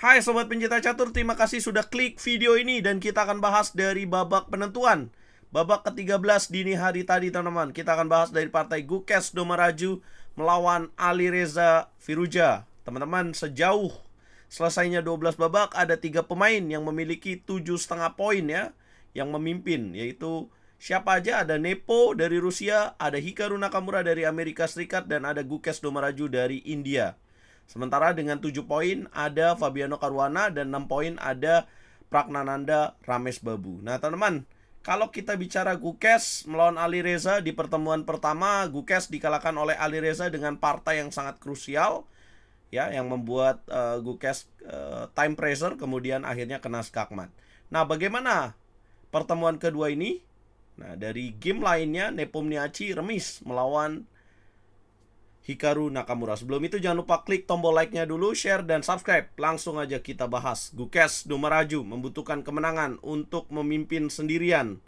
Hai Sobat Pencinta Catur, terima kasih sudah klik video ini dan kita akan bahas dari babak penentuan. Babak ke-13 dini hari tadi teman-teman. Kita akan bahas dari partai Gukes Domaraju melawan Alireza Firouzja. Teman-teman, sejauh selesainya 12 babak ada 3 pemain yang memiliki 7,5 poin ya, yang memimpin, yaitu siapa aja? Ada Nepo dari Rusia, ada Hikaru Nakamura dari Amerika Serikat, dan ada Gukes Domaraju dari India. Sementara dengan 7 poin ada Fabiano Caruana dan 6 poin ada Pragnananda Ramesbabu. Nah teman-teman, kalau kita bicara Gukes melawan Alireza di pertemuan pertama, Gukes dikalahkan oleh Alireza dengan partai yang sangat krusial ya, yang membuat Gukes time pressure, kemudian akhirnya kena skakmat. Nah bagaimana pertemuan kedua ini? Nah dari game lainnya, Nepomniachtchi remis melawan Hikaru Nakamura. Sebelum itu jangan lupa klik tombol like-nya dulu, share dan subscribe. Langsung aja kita bahas. Gukes Domaraju membutuhkan kemenangan untuk memimpin sendirian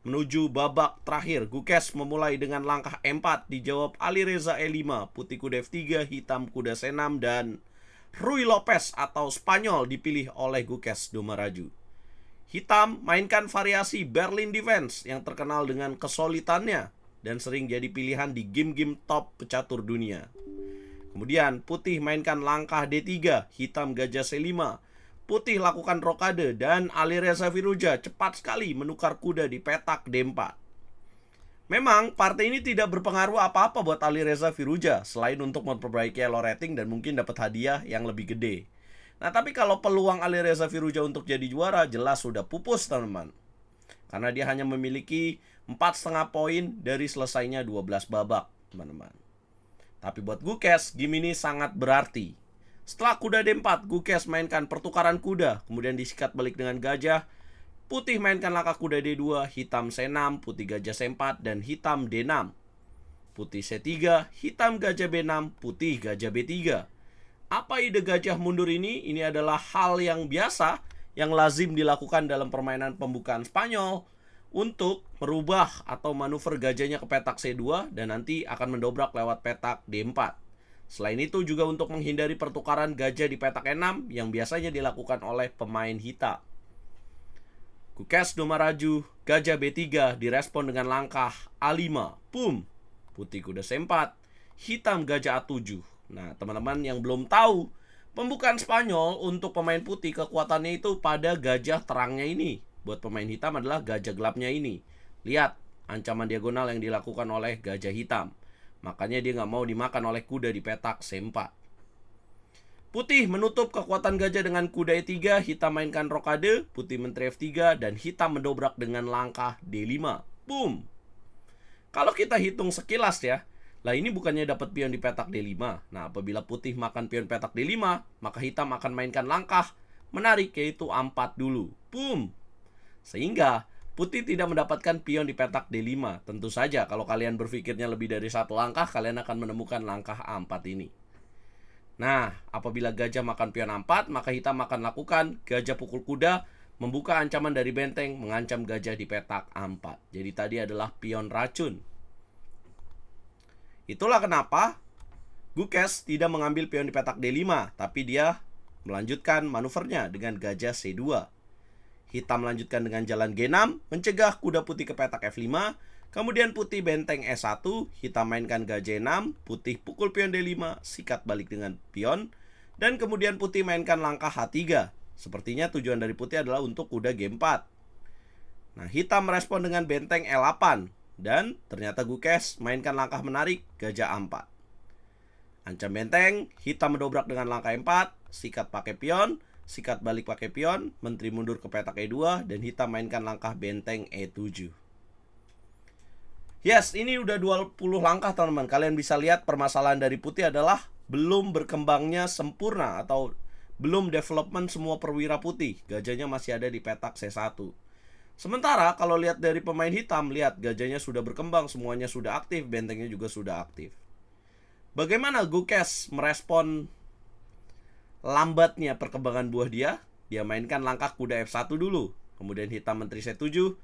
menuju babak terakhir. Gukes memulai dengan langkah E4, dijawab Alireza E5, putih kuda F3, hitam kuda C6, dan Rui Lopez atau Spanyol dipilih oleh Gukes Domaraju. Hitam mainkan variasi Berlin Defense yang terkenal dengan kesulitannya dan sering jadi pilihan di game-game top pecatur dunia. Kemudian putih mainkan langkah D3, hitam gajah C5. Putih lakukan rokade dan Alireza Firouzja cepat sekali menukar kuda di petak D4. Memang partai ini tidak berpengaruh apa-apa buat Alireza Firouzja selain untuk memperbaiki elo rating dan mungkin dapat hadiah yang lebih gede. Nah tapi kalau peluang Alireza Firouzja untuk jadi juara jelas sudah pupus teman-teman, karena dia hanya memiliki 4,5 poin dari selesainya 12 babak, teman-teman. Tapi buat Gukes, game ini sangat berarti. Setelah kuda D4, Gukes mainkan pertukaran kuda, kemudian disikat balik dengan gajah. Putih mainkan langkah kuda D2, hitam C6, putih gajah C4, dan hitam D6. Putih C3, hitam gajah B6, putih gajah B3. Apa ide gajah mundur ini? Ini adalah hal yang biasa yang lazim dilakukan dalam permainan pembukaan Spanyol untuk merubah atau manuver gajahnya ke petak C2 dan nanti akan mendobrak lewat petak D4. Selain itu juga untuk menghindari pertukaran gajah di petak E6 yang biasanya dilakukan oleh pemain hitam. Gukes Domaraju, gajah B3 direspon dengan langkah A5, pum, putih kuda C4, hitam gajah A7. Nah teman-teman yang belum tahu, pembukaan Spanyol untuk pemain putih kekuatannya itu pada gajah terangnya ini. Buat pemain hitam adalah gajah gelapnya ini. Lihat ancaman diagonal yang dilakukan oleh gajah hitam. Makanya dia nggak mau dimakan oleh kuda di petak C4. Putih menutup kekuatan gajah dengan kuda E3, hitam mainkan rokade, putih menteri F3, dan hitam mendobrak dengan langkah D5. Boom. Kalau kita hitung sekilas ya, lah ini bukannya dapat pion di petak D5. Nah apabila putih makan pion petak D5, maka hitam akan mainkan langkah menarik yaitu A4 dulu. Boom. Sehingga putih tidak mendapatkan pion di petak D5. Tentu saja kalau kalian berpikirnya lebih dari satu langkah, kalian akan menemukan langkah A4 ini. Nah, apabila gajah makan pion A4, maka hitam akan lakukan gajah pukul kuda, membuka ancaman dari benteng, mengancam gajah di petak A4. Jadi tadi adalah pion racun. Itulah kenapa Gukes tidak mengambil pion di petak D5, tapi dia melanjutkan manuvernya dengan gajah C2. Hitam melanjutkan dengan jalan G6, mencegah kuda putih ke petak F5. Kemudian putih benteng E1, hitam mainkan gajah E6, putih pukul pion D5, sikat balik dengan pion. Dan kemudian putih mainkan langkah H3. Sepertinya tujuan dari putih adalah untuk kuda G4. Nah, hitam merespon dengan benteng E8. Dan ternyata Gukes mainkan langkah menarik gajah A4. Ancam benteng, hitam mendobrak dengan langkah E4, sikat pakai pion, sikat balik pakai pion, menteri mundur ke petak E2, dan hitam mainkan langkah benteng E7. Yes, ini udah 20 langkah teman-teman. Kalian bisa lihat permasalahan dari putih adalah belum berkembangnya sempurna atau belum development semua perwira putih. Gajahnya masih ada di petak C1. Sementara kalau lihat dari pemain hitam, lihat gajahnya sudah berkembang, semuanya sudah aktif, bentengnya juga sudah aktif. Bagaimana Gukes merespon lambatnya perkembangan buah dia? Dia mainkan langkah kuda F1 dulu, kemudian hitam menteri C7,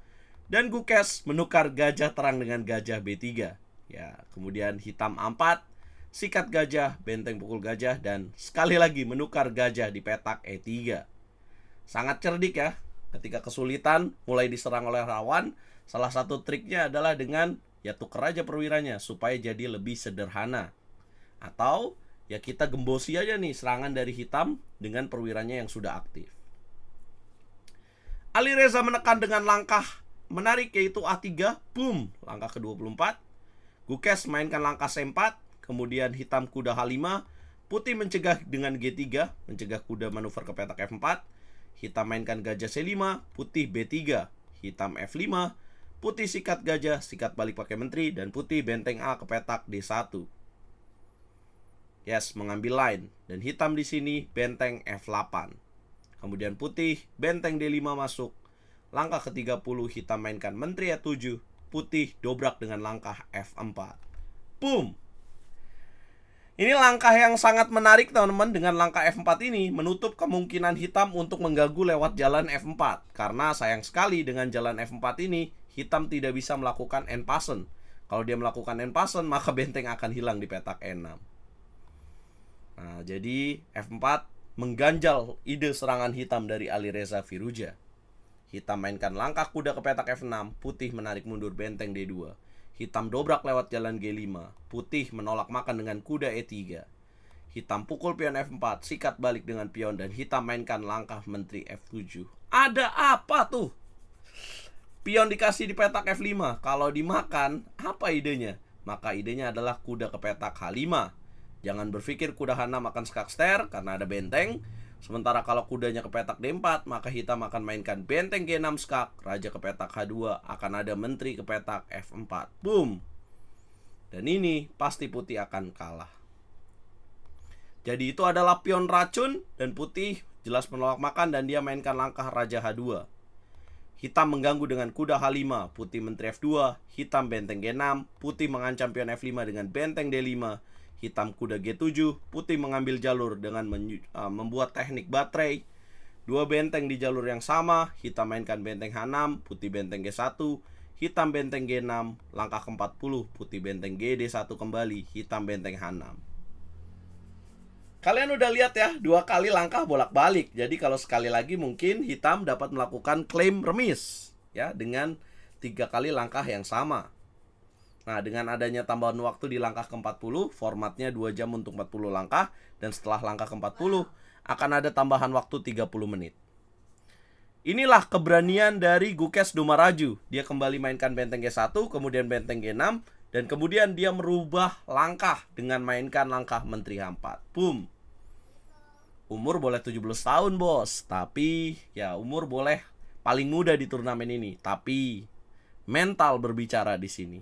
dan Gukes menukar gajah terang dengan gajah B3. Ya, kemudian hitam A4, sikat gajah, benteng pukul gajah, dan sekali lagi menukar gajah di petak E3. Sangat cerdik ya. Ketika kesulitan mulai diserang oleh lawan, salah satu triknya adalah dengan ya tuker aja perwiranya supaya jadi lebih sederhana. Atau ya kita gembosi aja nih serangan dari hitam dengan perwiranya yang sudah aktif. Alireza menekan dengan langkah menarik yaitu A3, boom, langkah ke-24. Gukes mainkan langkah C4, kemudian hitam kuda H5, putih mencegah dengan G3, mencegah kuda manuver ke petak F4. Hitam mainkan gajah C5, putih B3, hitam F5, putih sikat gajah, sikat balik pakai menteri, dan putih benteng A ke petak D1. Yes, mengambil line, dan hitam di sini benteng F8. Kemudian putih benteng D5 masuk. Langkah ke-30 hitam mainkan menteri E7, putih dobrak dengan langkah F4. Boom. Ini langkah yang sangat menarik teman-teman. Dengan langkah F4 ini menutup kemungkinan hitam untuk mengganggu lewat jalan F4. Karena sayang sekali dengan jalan F4 ini hitam tidak bisa melakukan end passen. Kalau dia melakukan end passen maka benteng akan hilang di petak E6. Nah, jadi F4 mengganjal ide serangan hitam dari Alireza Firouzja. Hitam mainkan langkah kuda ke petak F6, putih menarik mundur benteng D2. Hitam dobrak lewat jalan G5, putih menolak makan dengan kuda E3. Hitam pukul pion F4, sikat balik dengan pion, dan hitam mainkan langkah menteri F7. Ada apa tuh? Pion dikasih di petak F5, kalau dimakan, apa idenya? Maka idenya adalah kuda ke petak H5. Jangan berpikir kuda H6 akan skakster karena ada benteng. Sementara kalau kudanya ke petak D4, maka hitam akan mainkan benteng G6 skak, raja ke petak H2, akan ada menteri ke petak F4. Boom. Dan ini pasti putih akan kalah. Jadi itu adalah pion racun, dan putih jelas menolak makan dan dia mainkan langkah raja H2. Hitam mengganggu dengan kuda H5, putih menteri F2, hitam benteng G6, putih mengancam pion F5 dengan benteng D5. Hitam kuda G7, putih mengambil jalur dengan membuat teknik baterai. Dua benteng di jalur yang sama, hitam mainkan benteng H6, putih benteng G1, hitam benteng G6, langkah ke-40, putih benteng GD1 kembali, hitam benteng H6. Kalian udah lihat ya, 2 kali langkah bolak-balik. Jadi kalau sekali lagi mungkin hitam dapat melakukan klaim remis ya dengan 3 kali langkah yang sama. Nah, dengan adanya tambahan waktu di langkah ke-40, formatnya 2 jam untuk 40 langkah, dan setelah langkah ke-40 akan ada tambahan waktu 30 menit. Inilah keberanian dari Gukes Domaraju. Dia kembali mainkan benteng G1, kemudian benteng G6, dan kemudian dia merubah langkah dengan mainkan langkah menteri H4. Boom. Umur boleh 17 tahun, bos. Tapi ya umur boleh paling muda di turnamen ini, tapi mental berbicara di sini.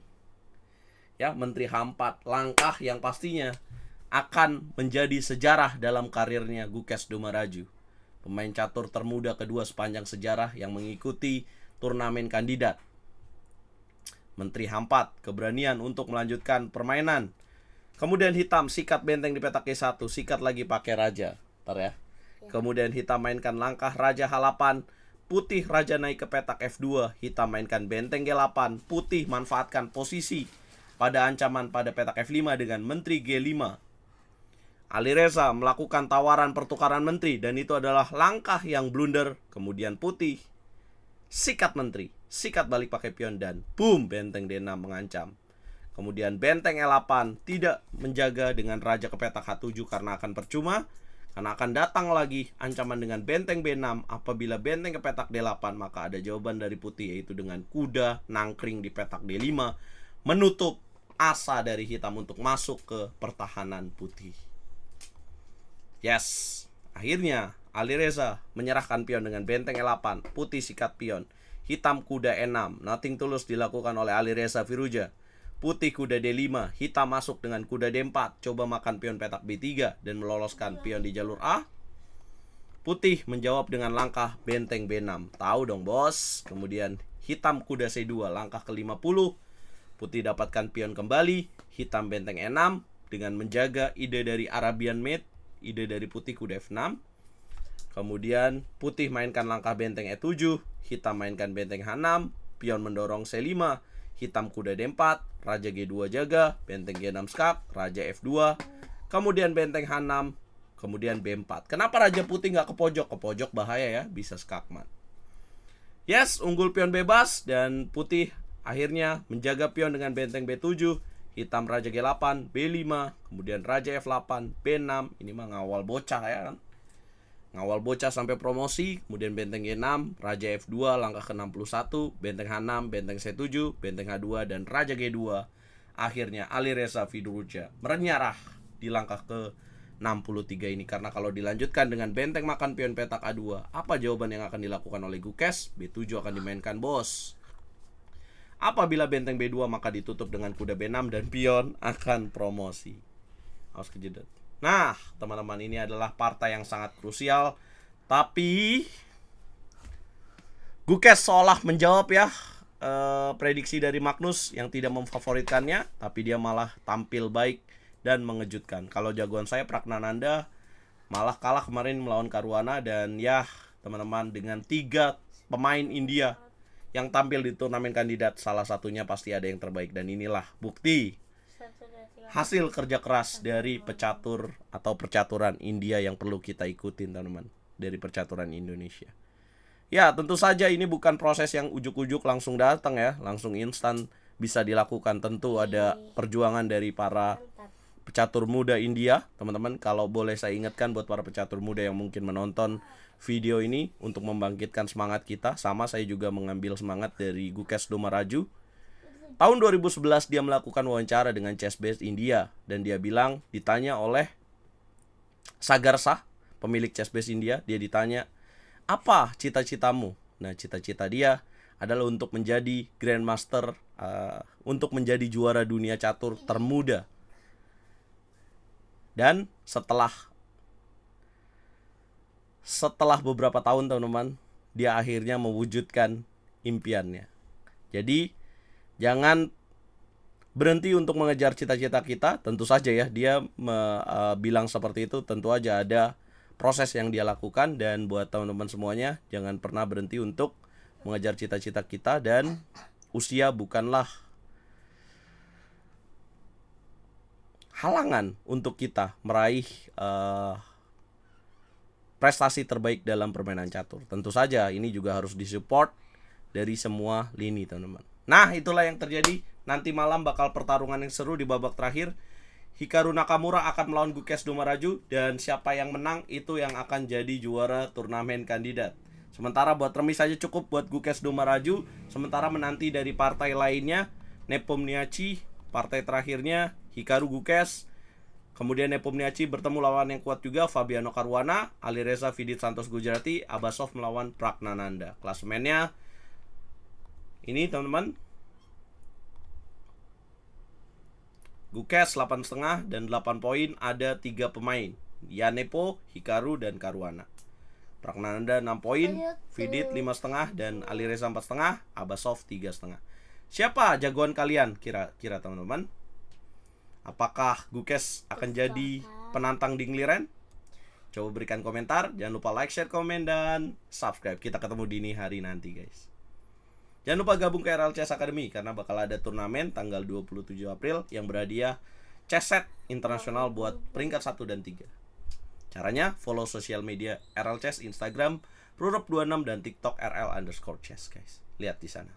Ya, menteri H4, langkah yang pastinya akan menjadi sejarah dalam karirnya Gukes Domaraju. Pemain catur termuda kedua sepanjang sejarah yang mengikuti turnamen kandidat. Menteri H4, keberanian untuk melanjutkan permainan. Kemudian hitam sikat benteng di petak G1, sikat lagi pakai raja. Ntar ya. Kemudian hitam mainkan langkah raja H8, putih raja naik ke petak F2, hitam mainkan benteng G8, putih manfaatkan posisi pada ancaman pada petak F5 dengan menteri G5. Alireza melakukan tawaran pertukaran menteri, dan itu adalah langkah yang blunder. Kemudian putih sikat menteri, sikat balik pakai pion, dan boom, benteng D6 mengancam. Kemudian benteng E8 tidak menjaga dengan raja ke petak H7 karena akan percuma, karena akan datang lagi ancaman dengan benteng B6. Apabila benteng ke petak D8, maka ada jawaban dari putih, yaitu dengan kuda nangkring di petak D5, menutup asa dari hitam untuk masuk ke pertahanan putih. Yes, akhirnya Alireza menyerahkan pion dengan benteng E8, putih sikat pion, hitam kuda E6. Nothing tulus dilakukan oleh Alireza Firouzja. Putih kuda D5, hitam masuk dengan kuda D4, coba makan pion petak B3 dan meloloskan pion di jalur A. Putih menjawab dengan langkah benteng B6. Tahu dong, bos. Kemudian hitam kuda C2, langkah ke-50. Putih dapatkan pion kembali, hitam benteng E6 dengan menjaga ide dari Arabian Maid, ide dari putih kuda F6. Kemudian putih mainkan langkah benteng E7, hitam mainkan benteng H6, pion mendorong C5, hitam kuda D4, raja G2 jaga, benteng G6 skak, raja F2, kemudian benteng H6, kemudian B4. Kenapa raja putih nggak ke pojok? Ke pojok bahaya ya, bisa skakmat. Yes, unggul pion bebas dan putih akhirnya menjaga pion dengan benteng B7, hitam raja G8, B5, kemudian raja F8, B6. Ini mah ngawal bocah ya kan. Ngawal bocah sampai promosi, kemudian benteng G6, raja F2 langkah ke-61, benteng H6, benteng C7, benteng H2 dan raja G2. Akhirnya Alireza Fiducia menyerah di langkah ke-63 ini, karena kalau dilanjutkan dengan benteng makan pion petak A2, apa jawaban yang akan dilakukan oleh Gukes? B7 akan dimainkan, bos. Apabila benteng B2 maka ditutup dengan kuda B6 dan pion akan promosi. Awas kejedot. Nah, teman-teman, ini adalah partai yang sangat krusial. Tapi Gukes seolah menjawab ya prediksi dari Magnus yang tidak memfavoritkannya, tapi dia malah tampil baik dan mengejutkan. Kalau jagoan saya Pragnananda malah kalah kemarin melawan Caruana. Dan ya teman-teman, dengan 3 pemain India yang tampil di turnamen kandidat, salah satunya pasti ada yang terbaik. Dan inilah bukti hasil kerja keras dari pecatur atau percaturan India yang perlu kita ikutin, teman-teman, dari percaturan Indonesia. Ya, tentu saja ini bukan proses yang ujuk-ujuk langsung datang ya, langsung instan bisa dilakukan. Tentu ada perjuangan dari para pecatur muda India, teman-teman. Kalau boleh saya ingatkan buat para pecatur muda yang mungkin menonton video ini, untuk membangkitkan semangat kita. Sama, saya juga mengambil semangat dari Gukes Domaraju. Tahun 2011 dia melakukan wawancara dengan Chessbase India, dan dia bilang, ditanya oleh Sagar Shah, pemilik Chessbase India, dia ditanya, apa cita-citamu? Nah, cita-cita dia adalah untuk menjadi Grandmaster, untuk menjadi juara dunia catur termuda. Dan setelah beberapa tahun, teman-teman, dia akhirnya mewujudkan impiannya. Jadi jangan berhenti untuk mengejar cita-cita kita. Tentu saja ya, dia bilang seperti itu. Tentu aja ada proses yang dia lakukan. Dan buat teman-teman semuanya, jangan pernah berhenti untuk mengejar cita-cita kita. Dan usia bukanlah halangan untuk kita meraih prestasi terbaik dalam permainan catur. Tentu saja ini juga harus disupport dari semua lini, teman-teman. Nah, itulah yang terjadi. Nanti malam bakal pertarungan yang seru di babak terakhir. Hikaru Nakamura akan melawan Gukes Domaraju, dan siapa yang menang itu yang akan jadi juara turnamen kandidat. Sementara buat remis saja cukup buat Gukes Domaraju. Sementara menanti dari partai lainnya, Nepomniachtchi, partai terakhirnya Hikaru Gukes. Kemudian Nepomniachtchi bertemu lawan yang kuat juga, Fabiano Caruana, Alireza Vidit Santos Gujarati, Abasov melawan Pragnananda. Klasemennya ini, teman-teman, Gukes 8,5 dan 8 poin, ada 3 pemain, Yanepo, Hikaru, dan Caruana. Pragnananda 6 poin, Vidit 5,5 dan Alireza 4,5, Abasov 3,5. Siapa jagoan kalian kira-kira, teman-teman? Apakah Gukes akan jadi penantang Dingliren? Coba berikan komentar. Jangan lupa like, share, komen, dan subscribe. Kita ketemu dini hari nanti, guys. Jangan lupa gabung ke RL Chess Academy, karena bakal ada turnamen tanggal 27 April yang berhadiah chess set internasional buat peringkat 1 dan 3. Caranya, follow sosial media RL Chess, Instagram Rurop26 dan TikTok RL_Chess, guys. Lihat di sana.